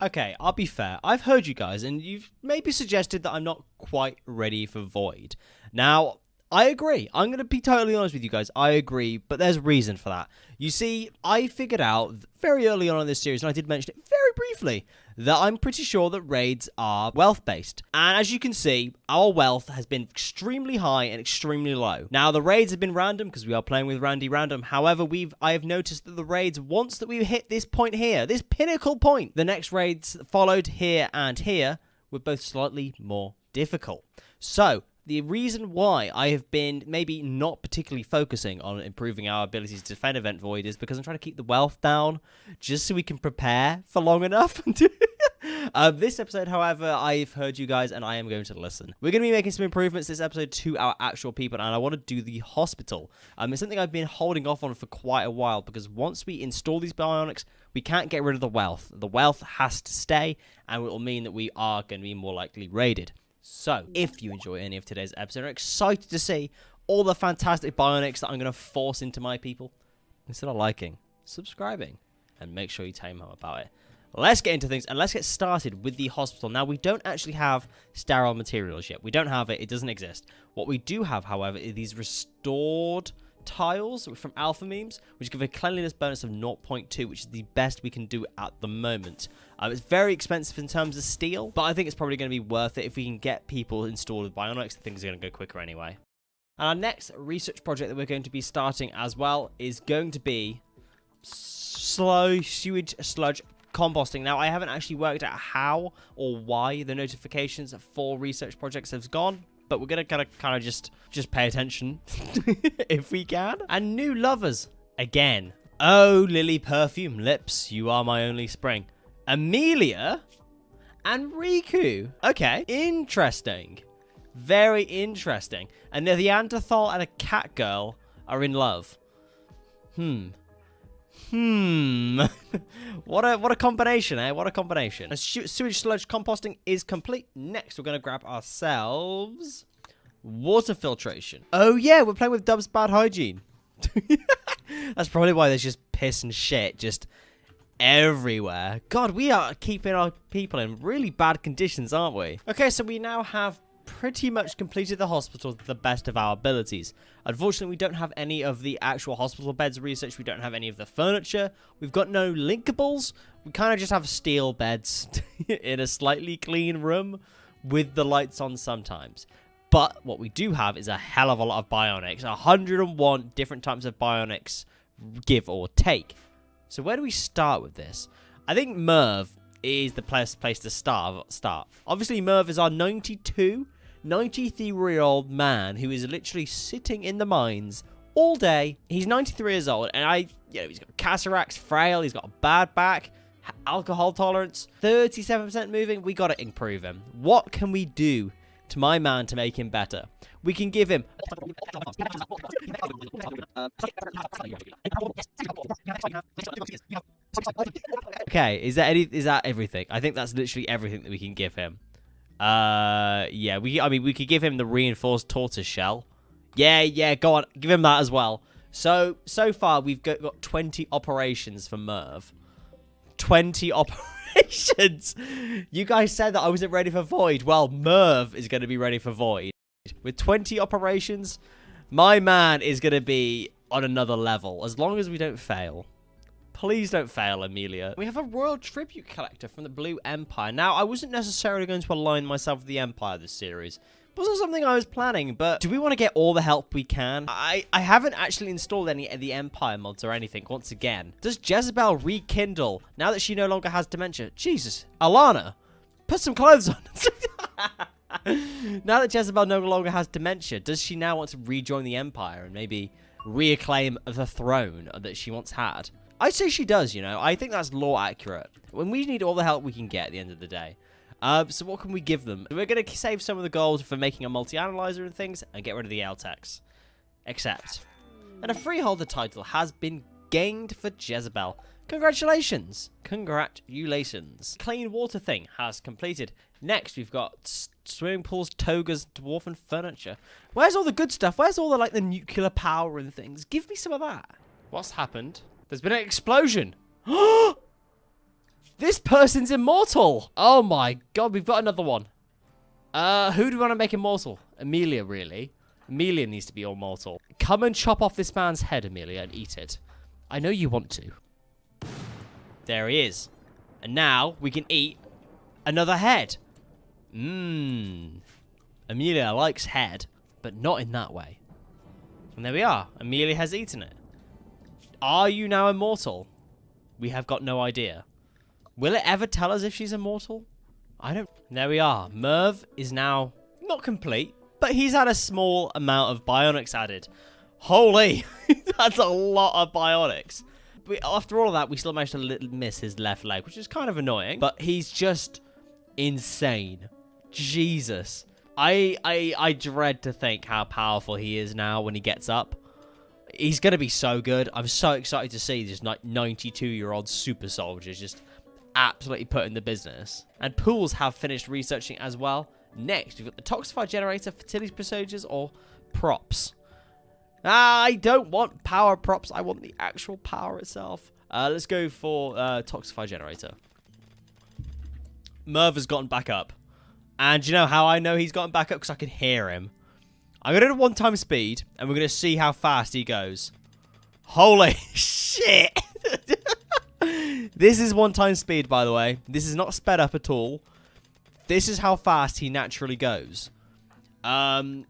Okay, I'll be fair. I've heard you guys, and you've maybe suggested that I'm not quite ready for Void. Now, I agree. I'm going to be totally honest with you guys. I agree, but there's a reason for that. You see, I figured out very early on in this series, and I did mention it very briefly, that I'm pretty sure that raids are wealth-based. And as you can see, our wealth has been extremely high and extremely low. Now, the raids have been random because we are playing with Randy Random. However, I have noticed that the raids, once that we hit this point here, this pinnacle point, the next raids followed here and here were both slightly more difficult. So, the reason why I have been maybe not particularly focusing on improving our abilities to defend Event Void is because I'm trying to keep the wealth down just so we can prepare for long enough. This episode, however, I've heard you guys and I am going to listen. We're going to be making some improvements this episode to our actual people, and I want to do the hospital. It's something I've been holding off on for quite a while because once we install these bionics, we can't get rid of the wealth. The wealth has to stay, and it will mean that we are going to be more likely raided. So, if you enjoy any of today's episode and are excited to see all the fantastic bionics that I'm going to force into my people, consider liking, subscribing, and make sure you tell them about it. Let's get into things, and let's get started with the hospital. Now, we don't actually have sterile materials yet. We don't have it. It doesn't exist. What we do have, however, is these restored tiles from alpha memes, which give a cleanliness bonus of 0.2, which is the best we can do at the moment. It's very expensive in terms of steel, but I think it's probably going to be worth it if we can get people installed with bionics. Things are going to go quicker anyway. And our next research project that we're going to be starting as well is going to be slow sewage sludge composting. Now, I haven't actually worked out how or why the notifications for research projects have gone, but we're going to kind of just pay attention if we can. And new lovers again. Oh, Lily Perfume Lips, you are my only spring. Amelia and Riku. Okay, interesting. Very interesting. And the Neanderthal and a cat girl are in love. What a combination, eh? What a combination. Sewage sludge composting is complete. Next, we're going to grab ourselves water filtration. Oh, yeah, we're playing with Dub's bad hygiene. That's probably why there's just piss and shit just everywhere. God, we are keeping our people in really bad conditions, aren't we? Okay, so we now have pretty much completed the hospital to the best of our abilities. Unfortunately, we don't have any of the actual hospital beds research. We don't have any of the furniture. We've got no linkables. We kind of just have steel beds in a slightly clean room with the lights on sometimes. But what we do have is a hell of a lot of bionics. 101 different types of bionics, give or take. So where do we start with this? I think Merv is the place to start. Obviously, Merv is our 93-year-old man who is literally sitting in the mines all day. He's 93 years old, and he's got cataracts, frail, he's got a bad back, alcohol tolerance, 37% moving. We got to improve him. What can we do to my man to make him better? We can give him okay, is that everything? I think that's literally everything that we can give him. Yeah, we could give him the reinforced tortoise shell. Yeah, go on, give him that as well. So far we've got 20 operations for Merv. 20 operations. You guys said that I wasn't ready for Void. Well, Merv is going to be ready for Void. With 20 operations, my man is going to be on another level, as long as we don't fail. Please don't fail, Amelia. We have a royal tribute collector from the Blue Empire. Now, I wasn't necessarily going to align myself with the Empire this series. It wasn't something I was planning, but do we want to get all the help we can? I haven't actually installed any of the Empire mods or anything once again. Does Jezebel rekindle now that she no longer has dementia? Jesus. Alana, put some clothes on. Now that Jezebel no longer has dementia, does she now want to rejoin the Empire and maybe reacclaim the throne that she once had? I'd say she does, you know. I think that's lore accurate. When we need all the help we can get at the end of the day. So what can we give them? We're going to save some of the gold for making a multi-analyzer and things and get rid of the L-Techs. Accept. And a freeholder title has been gained for Jezebel. Congratulations. Congratulations. Clean water thing has completed. Next, we've got swimming pools, togas, dwarven furniture. Where's all the good stuff? Where's all the nuclear power and things? Give me some of that. What's happened? There's been an explosion. This person's immortal. Oh my god, we've got another one. Who do we want to make immortal? Amelia, really. Amelia needs to be immortal. Come and chop off this man's head, Amelia, and eat it. I know you want to. There he is. And now we can eat another head. Mmm. Amelia likes head, but not in that way. And there we are. Amelia has eaten it. Are you now immortal? We have got no idea. Will it ever tell us if she's immortal? I don't... There we are. Merv is now not complete, but he's had a small amount of bionics added. Holy! That's a lot of bionics. But after all of that, we still managed to miss his left leg, which is kind of annoying. But he's just insane. Jesus. I dread to think how powerful he is now when he gets up. He's going to be so good. I'm so excited to see this 92-year-old super soldier just absolutely put in the business. And pools have finished researching as well. Next, we've got the toxifier generator, fertility procedures, or props. I don't want power props. I want the actual power itself. Let's go for toxifier generator. Merv has gotten back up. And you know how I know he's gotten back up? Because I can hear him. I'm going to do one-time speed, and we're going to see how fast he goes. Holy shit! This is one-time speed, by the way. This is not sped up at all. This is how fast he naturally goes.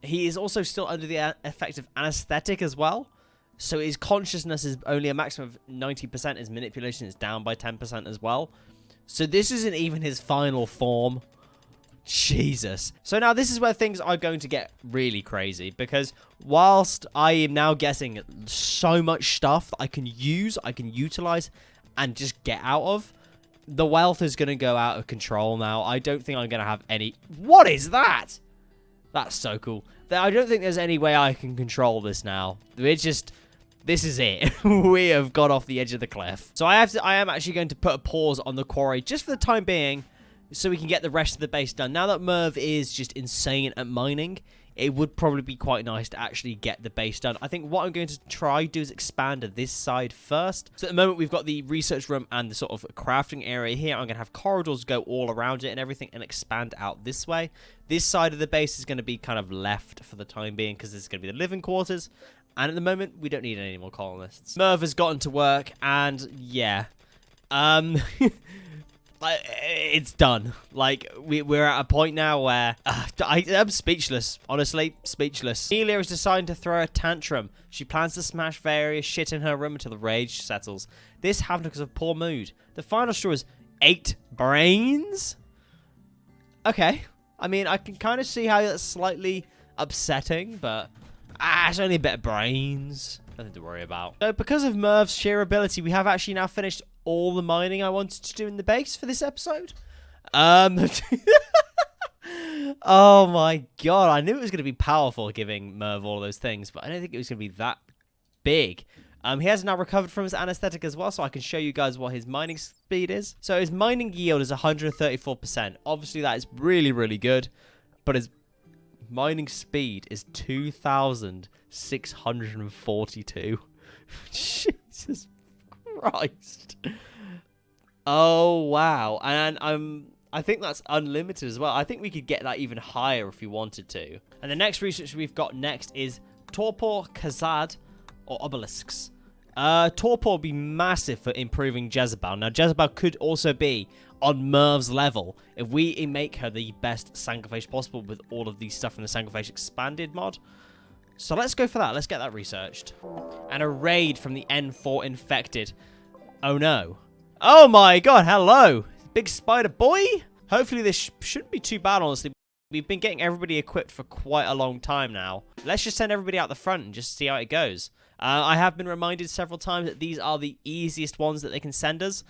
He is also still under the effect of anesthetic as well. So his consciousness is only a maximum of 90%. His manipulation is down by 10% as well. So this isn't even his final form. Jesus. So now this is where things are going to get really crazy, because whilst I am now getting so much stuff that I can use, I can utilize, and just get out of, the wealth is going to go out of control now. I don't think I'm going to have any... What is that? That's so cool. I don't think there's any way I can control this now. It's just... This is it. We have got off the edge of the cliff. So I am actually going to put a pause on the quarry just for the time being, so we can get the rest of the base done. Now that Merv is just insane at mining, it would probably be quite nice to actually get the base done. I think what I'm going to try do is expand this side first. So at the moment, we've got the research room and the sort of crafting area here. I'm going to have corridors go all around it and everything, and expand out this way. This side of the base is going to be kind of left for the time being, because this is going to be the living quarters. And at the moment, we don't need any more colonists. Merv has gotten to work, and yeah. It's done. Like, we're at a point now where I'm speechless. Honestly, speechless. Amelia has decided to throw a tantrum. She plans to smash various shit in her room until the rage settles. This happened because of poor mood. The final straw is 8 brains? Okay. I mean, I can kind of see how that's slightly upsetting, but it's only a bit of brains. Nothing to worry about. So because of Merv's sheer ability, we have actually now finished all the mining I wanted to do in the base for this episode. Oh my god, I knew it was going to be powerful giving Merv all of those things, but I don't think it was going to be that big. He has now recovered from his anesthetic as well, so I can show you guys what his mining speed is. So his mining yield is 134%. Obviously that is really, really good, but his mining speed is 2,642. Jesus Christ. Oh, wow. And I think that's unlimited as well. I think we could get that even higher if we wanted to. And the next research we've got next is torpor, kazad, or obelisks. Torpor will be massive for improving Jezebel. Now, Jezebel could also be on Merv's level if we make her the best Sanguifish possible with all of these stuff in the Sanguifish Expanded mod. So let's go for that. Let's get that researched. And a raid from the N4 infected. Oh no. Oh my god, hello. Big spider boy. Hopefully this shouldn't be too bad, honestly. We've been getting everybody equipped for quite a long time now. Let's just send everybody out the front and just see how it goes. I have been reminded several times that these are the easiest ones that they can send us.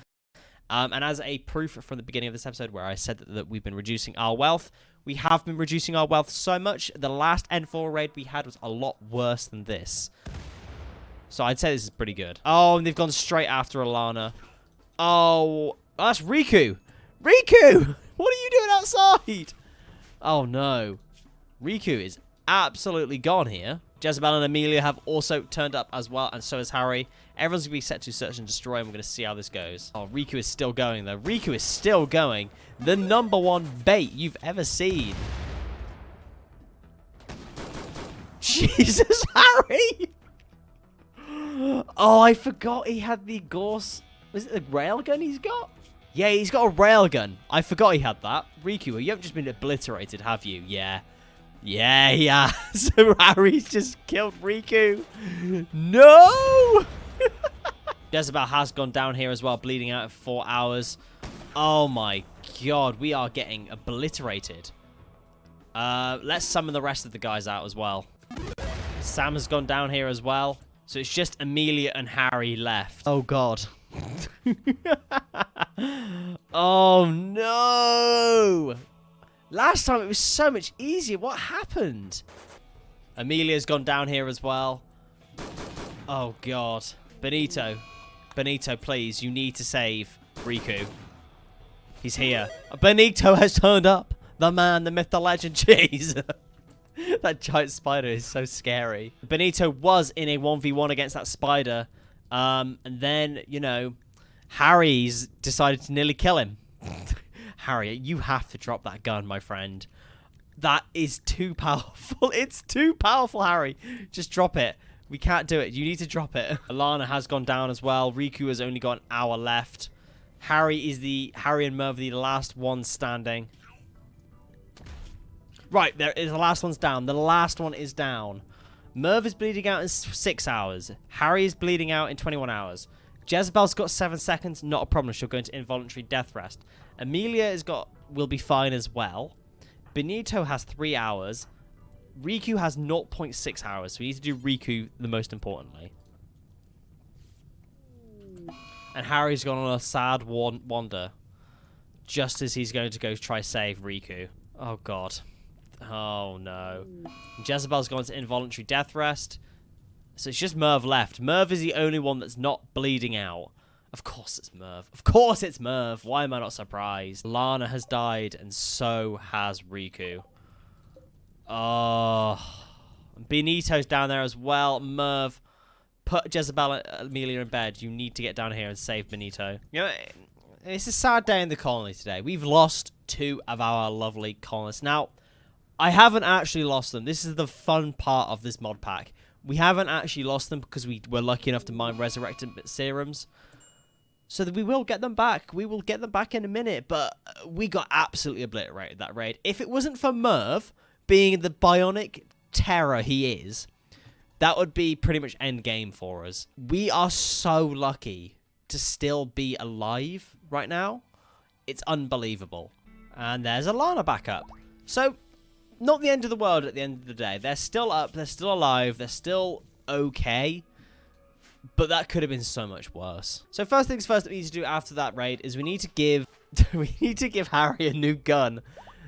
And as a proof from the beginning of this episode where I said that we've been reducing our wealth, we have been reducing our wealth so much. The last N4 raid we had was a lot worse than this. So I'd say this is pretty good. Oh, and they've gone straight after Alana. Oh, that's Riku. Riku! What are you doing outside? Oh, no. Riku is absolutely gone here. Jezebel and Amelia have also turned up as well, and so has Harry. Everyone's going to be set to search and destroy, and we're going to see how this goes. Oh, Riku is still going, though. Riku is still going. The #1 bait you've ever seen. Jesus, Harry! Oh, I forgot he had the Gorse. Was it the railgun he's got? Yeah, he's got a railgun. I forgot he had that. Riku, you haven't just been obliterated, have you? Yeah. Yeah, he has. So Harry's just killed Riku. No! Jezebel has gone down here as well, bleeding out in 4 hours. Oh my god, we are getting obliterated. Let's summon the rest of the guys out as well. Sam has gone down here as well. So it's just Amelia and Harry left. Oh god. Oh no! Last time it was so much easier. What happened? Amelia's gone down here as well. Oh god. Benito. Benito, please. You need to save Riku. He's here. Benito has turned up. The man, the myth, the legend. Jeez. That giant spider is so scary. Benito was in a 1v1 against that spider. And then, you know, Harry's decided to nearly kill him. Harry, you have to drop that gun, my friend. That is too powerful. It's too powerful, Harry. Just drop it. We can't do it. You need to drop it. Alana has gone down as well. Riku has only got an hour left. Harry and Merv are the last one standing. Right, there is the last one's down. The last one is down. Merv is bleeding out in 6 hours. Harry is bleeding out in 21 hours. Jezebel's got 7 seconds. Not a problem. She'll go into involuntary death rest. Amelia will be fine as well. Benito has 3 hours. Riku has 0.6 hours. So we need to do Riku the most importantly. And Harry's gone on a sad wander. Just as he's going to go try save Riku. Oh god. Oh no. Jezebel's gone to involuntary death rest. So it's just Merv left. Merv is the only one that's not bleeding out. Of course it's Merv. Of course it's Merv. Why am I not surprised? Lana has died, and so has Riku. Oh. Benito's down there as well. Merv, put Jezebel and Amelia in bed. You need to get down here and save Benito. You know, it's a sad day in the colony today. We've lost 2 of our lovely colonists. Now, I haven't actually lost them. This is the fun part of this mod pack. We haven't actually lost them because we were lucky enough to mine resurrected serums. So that we will get them back. We will get them back in a minute. But we got absolutely obliterated that raid. If it wasn't for Merv being the bionic terror he is, that would be pretty much end game for us. We are so lucky to still be alive right now. It's unbelievable. And there's Alana back up. So, not the end of the world at the end of the day. They're still up. They're still alive. They're still okay. But that could have been so much worse. So first things first that we need to do after that raid is we need to give Harry a new gun.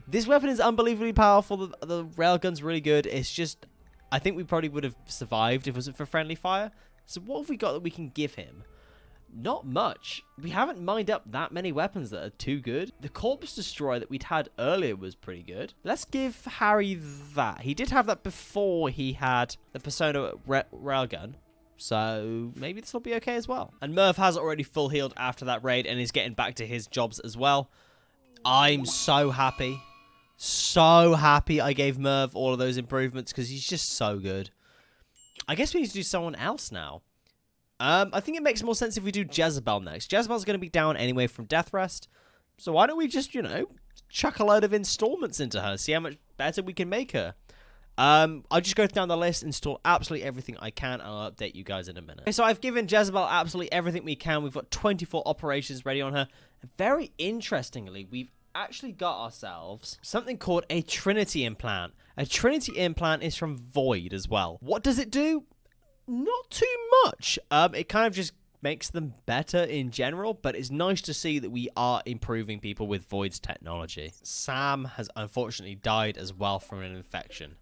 This weapon is unbelievably powerful. The railgun's really good. It's just, I think we probably would have survived if it wasn't for friendly fire. So what have we got that we can give him? Not much. We haven't mined up that many weapons that are too good. The corpse destroyer that we'd had earlier was pretty good. Let's give Harry that. He did have that before he had the Persona railgun. So maybe this will be okay as well. And Merv has already full healed after that raid and is getting back to his jobs as well. I'm so happy. So happy I gave Merv all of those improvements because he's just so good. I guess we need to do someone else now. I think it makes more sense if we do Jezebel next. Jezebel's going to be down anyway from death rest. So why don't we just, you know, chuck a load of installments into her, see how much better we can make her. I'll just go down the list, install absolutely everything I can, and I'll update you guys in a minute. Okay, so I've given Jezebel absolutely everything we can. We've got 24 operations ready on her. And very interestingly, we've actually got ourselves something called a Trinity implant. A Trinity implant is from Void as well. What does it do? Not too much. It kind of just makes them better in general, but it's nice to see that we are improving people with Void's technology. Sam has unfortunately died as well from an infection.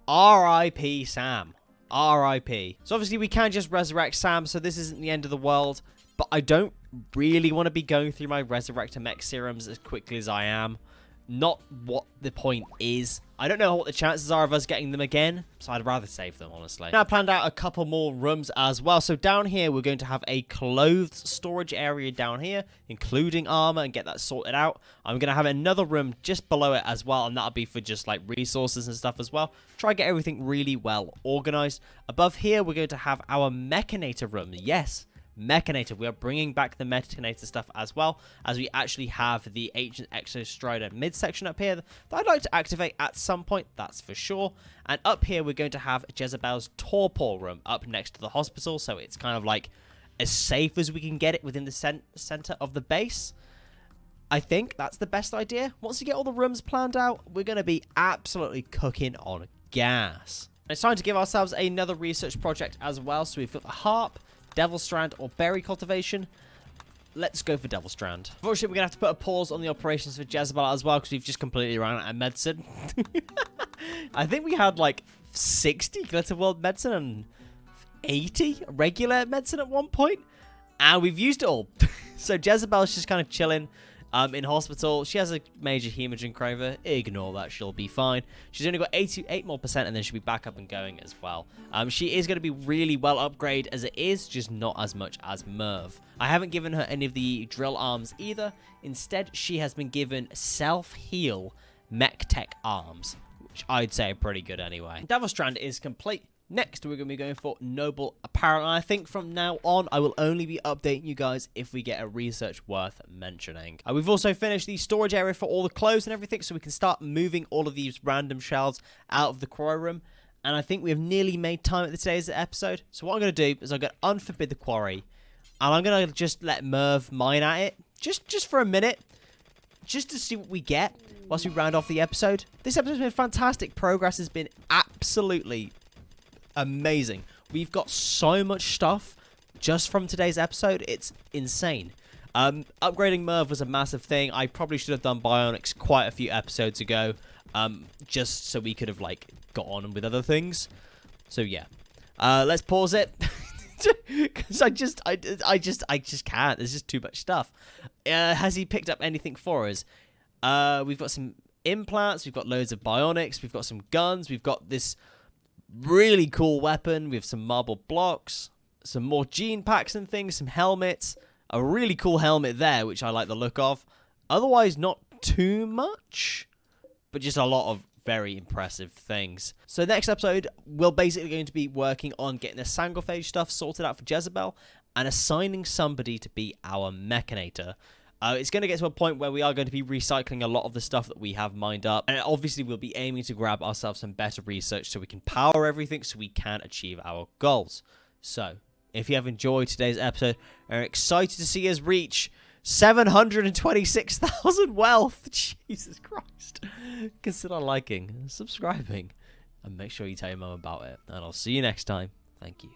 R.I.P. Sam. R.I.P. So obviously we can't just resurrect Sam, so this isn't the end of the world, but I don't really want to be going through my Resurrector Mech serums as quickly as I am. not what the point is. I don't know what the chances are of us getting them again, so I'd rather save them, honestly. Now, I planned out a couple more rooms as well. So down here, we're going to have a clothes storage area down here, including armor, and get that sorted out. I'm going to have another room just below it as well, and that'll be for just like resources and stuff as well. Try to get everything really well organized. Above here, we're going to have our mechanator room. Yes, Mechanator. We are bringing back the Mechanator stuff as well, as we actually have the Ancient Exostrider midsection up here that I'd like to activate at some point, that's for sure. And up here, we're going to have Jezebel's Torpor room up next to the hospital, so it's kind of like as safe as we can get it within the center of the base. I think that's the best idea. Once we get all the rooms planned out, we're going to be absolutely cooking on gas. It's time to give ourselves another research project as well. So we've got the Harp, Devil Strand, or Berry Cultivation. Let's go for Devil Strand. Unfortunately, we're going to have to put a pause on the operations for Jezebel as well, because we've just completely run out of medicine. I think we had like 60 Glitter World medicine and 80 regular medicine at one point, and we've used it all. So Jezebel's just kind of chilling in hospital. She has a major hemogen craver. Ignore that, she'll be fine. She's only got 88% more, and then she'll be back up and going as well. She is going to be really well upgraded as it is, just not as much as Merv. I haven't given her any of the drill arms either. Instead, she has been given self-heal mech tech arms, which I'd say are pretty good anyway. Devil Strand is complete. Next, we're going to be going for Noble Apparel, and I think from now on, I will only be updating you guys if we get a research worth mentioning. We've also finished the storage area for all the clothes and everything, so we can start moving all of these random shelves out of the quarry room, and I think we have nearly made time at today's episode. So what I'm going to do is I'm going to unforbid the quarry, and I'm going to just let Merv mine at it, just for a minute, just to see what we get whilst we round off the episode. This episode's been fantastic. Progress has been absolutely amazing. We've got so much stuff just from today's episode. It's insane. Upgrading Merv was a massive thing. I probably should have done Bionics quite a few episodes ago, just so we could have like got on with other things. So yeah, let's pause it because I just can't. There's just too much stuff. Has he picked up anything for us? We've got some implants. We've got loads of bionics. We've got some guns. We've got this really cool weapon. We have some marble blocks, some more gene packs and things, some helmets, a really cool helmet there, which I like the look of. Otherwise, not too much, but just a lot of very impressive things. So next episode, we're basically going to be working on getting the Sangophage stuff sorted out for Jezebel and assigning somebody to be our Mechanator. It's going to get to a point where we are going to be recycling a lot of the stuff that we have mined up. And obviously, we'll be aiming to grab ourselves some better research so we can power everything so we can achieve our goals. So, if you have enjoyed today's episode and are excited to see us reach 726,000 wealth, Jesus Christ, consider liking, subscribing, and make sure you tell your mum about it. And I'll see you next time. Thank you.